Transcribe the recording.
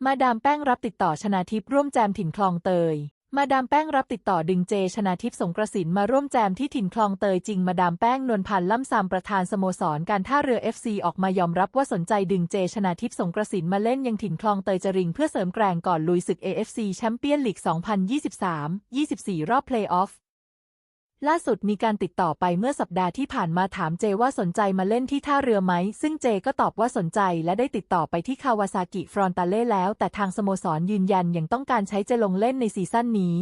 มาดามแป้งรับติดต่อชนาทิพย์ร่วมแจมถิ่นคลองเตยมาดามแป้งรับติดต่อดึงเจชนาทิพย์สงกระสินมาร่วมแจมที่ถิ่นคลองเตยจริงมาดามแป้งนวลพันธ์ล่ำซำประธานสโมสรการท่าเรือ FC ออกมายอมรับว่าสนใจดึงเจชนาทิพย์สงกระสินมาเล่นยังถิ่นคลองเตยจริงเพื่อเสริมแกร่งก่อนลุยศึก AFC แชมเปี้ยนลีก 2023-24 รอบเพลย์ออฟล่าสุดมีการติดต่อไปเมื่อสัปดาห์ที่ผ่านมาถามเจว่าสนใจมาเล่นที่ท่าเรือไหมซึ่งเจก็ตอบว่าสนใจและได้ติดต่อไปที่คาวาซากิฟรอนตาเล่แล้วแต่ทางสโมสรยืนยันยังต้องการใช้เจลงเล่นในซีซั่นนี้